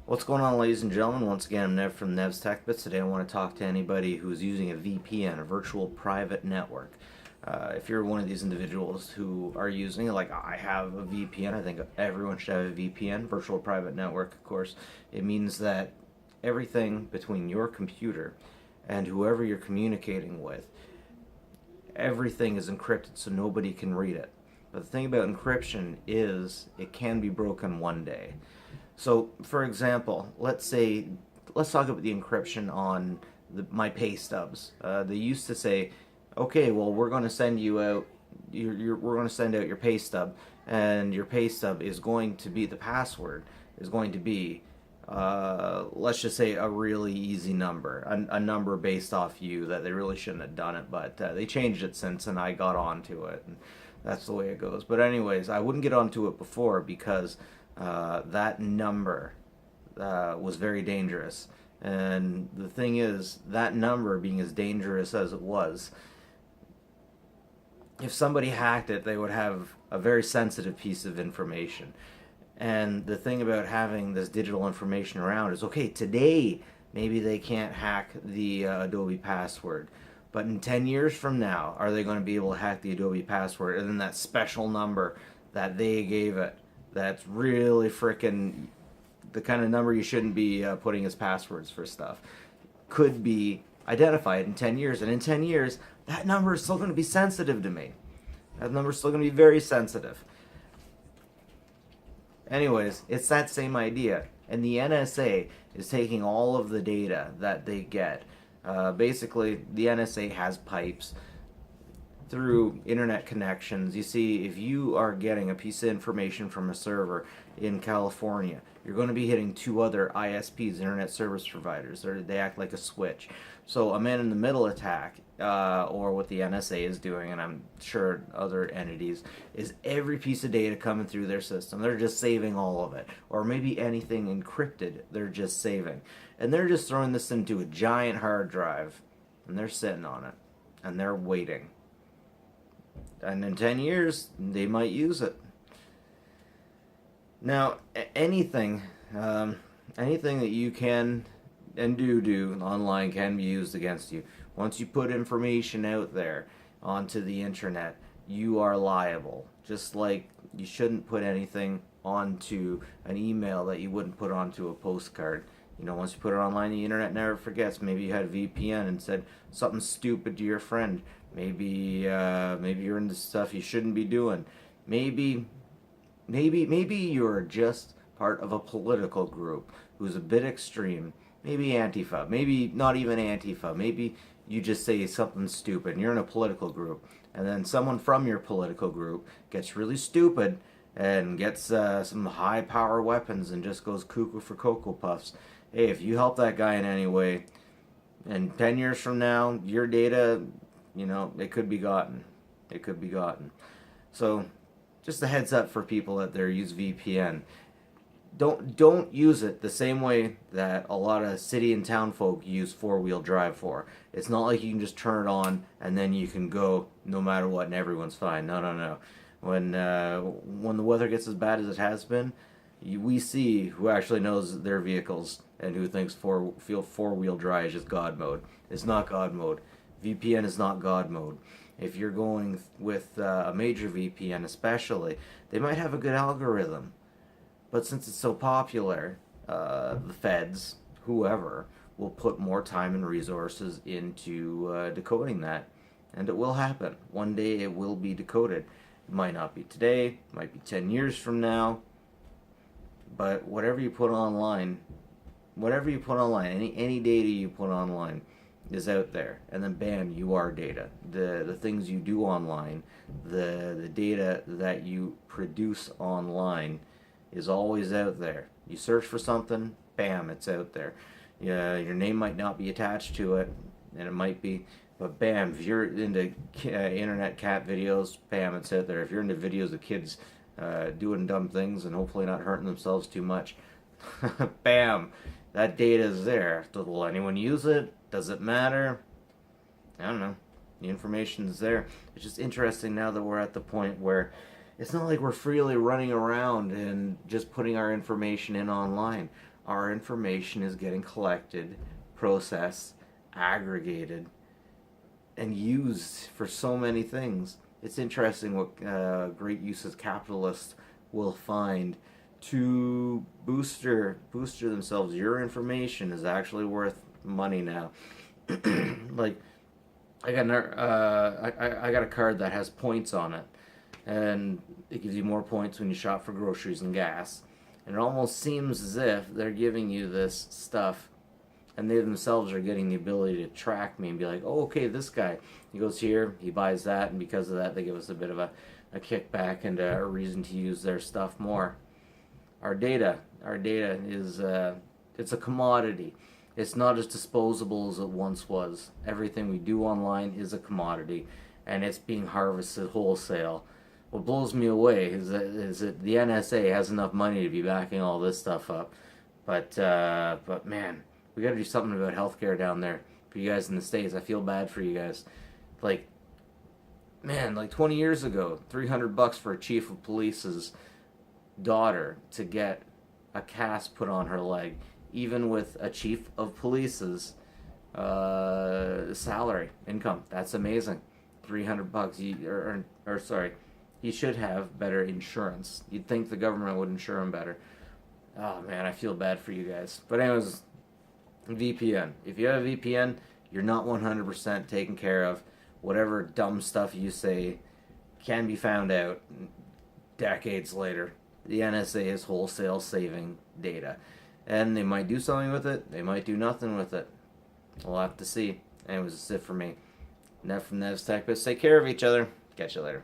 What's going on, ladies and gentlemen? Once again, I'm Nev from Nev's Tech Bits. Today I want to talk to anybody who's using a VPN, a virtual private network. If you're one of these individuals who are using it, like I have a VPN, I think everyone should have a VPN, virtual private network, of course. It means that everything between your computer and whoever you're communicating with, everything is encrypted so nobody can read it. But the thing about encryption is it can be broken one day. So, for example, let's talk about the encryption on my pay stubs. They used to say, okay, well, we're going to send you out, we're going to send out your pay stub, and your pay stub is going to be, the password is going to be, let's just say a really easy number, a number based off you, that they really shouldn't have done it, but they changed it since, and I got onto it, and that's the way it goes. But anyways, I wouldn't get onto it before because that number was very dangerous. And the thing is, that number being as dangerous as it was, if somebody hacked it, they would have a very sensitive piece of information. And the thing about having this digital information around is, okay, today maybe they can't hack the Adobe password, but in 10 years from now, are they going to be able to hack the Adobe password? And then that special number that they gave it, that's really frickin' the kind of number you shouldn't be putting as passwords for stuff, could be identified in 10 years. And in 10 years, that number is still going to be sensitive to me. That number is still going to be very sensitive. Anyways, it's that same idea. And the NSA is taking all of the data that they get. Basically, the NSA has pipes through internet connections. You see, if you are getting a piece of information from a server in California, you're going to be hitting two other ISPs, internet service providers. They act like a switch. So a man-in-the-middle attack, or what the NSA is doing, and I'm sure other entities, is every piece of data coming through their system, they're just saving all of it. Or maybe anything encrypted, they're just saving. And they're just throwing this into a giant hard drive, and they're sitting on it, and they're waiting. And in 10 years, they might use it. Now, anything that you can and do online can be used against you. Once you put information out there onto the internet, you are liable. Just like you shouldn't put anything onto an email that you wouldn't put onto a postcard. You know, once you put it online, the internet never forgets. Maybe you had a VPN and said something stupid to your friend. Maybe you're into stuff you shouldn't be doing. Maybe you're just part of a political group who's a bit extreme. Maybe Antifa. Maybe not even Antifa. Maybe you just say something stupid and you're in a political group. And then someone from your political group gets really stupid and gets some high power weapons and just goes cuckoo for Cocoa Puffs. Hey, if you help that guy in any way, and 10 years from now, your data, you know, it could be gotten. It could be gotten. So, just a heads up for people that there use VPN. Don't use it the same way that a lot of city and town folk use four-wheel drive for. It's not like you can just turn it on and then you can go no matter what and everyone's fine. No. When the weather gets as bad as it has been, we see who actually knows their vehicles and who thinks four-wheel drive is just God mode. It's not God mode. VPN is not God mode. If you're going with a major VPN especially, they might have a good algorithm. But since it's so popular, the feds, whoever, will put more time and resources into decoding that. And it will happen. One day it will be decoded. It might not be today, it might be 10 years from now. But whatever you put online, any data you put online is out there, and then bam, you are data. The things you do online, the data that you produce online is always out there. You search for something, bam, it's out there. Yeah, your name might not be attached to it, and it might be, but bam, if you're into internet cat videos, bam, it's out there. If you're into videos of kids doing dumb things and hopefully not hurting themselves too much, bam, that data is there. Will anyone use it? Does it matter? I don't know. The information's there. It's just interesting now that we're at the point where it's not like we're freely running around and just putting our information in online. our information is getting collected, processed, aggregated, and used for so many things. It's interesting what great uses capitalists will find to booster themselves. Your information is actually worth money now. Like, I got I got a card that has points on it, and it gives you more points when you shop for groceries and gas. And it almost seems as if they're giving you this stuff, and they themselves are getting the ability to track me and be like, oh, okay, this guy, he goes here, he buys that, and because of that, they give us a bit of a kickback and a reason to use their stuff more. Our data is it's a commodity. It's not as disposable as it once was. Everything we do online is a commodity, and it's being harvested wholesale. What blows me away is that the NSA has enough money to be backing all this stuff up, but man, we got to do something about healthcare down there for you guys in the States. I feel bad for you guys. Like, man, like 20 years ago, $300 for a chief of police's daughter to get a cast put on her leg, even with a chief of police's salary income. That's amazing. $300. Sorry, he should have better insurance. You'd think the government would insure him better. Oh man, I feel bad for you guys. But anyways, VPN. If you have a VPN, you're not 100% taken care of. Whatever dumb stuff you say can be found out decades later. The NSA is wholesale saving data. And they might do something with it. They might do nothing with it. We'll have to see. Anyways, that's it for me. Nev from Nev's Tech Bits. Take care of each other. Catch you later.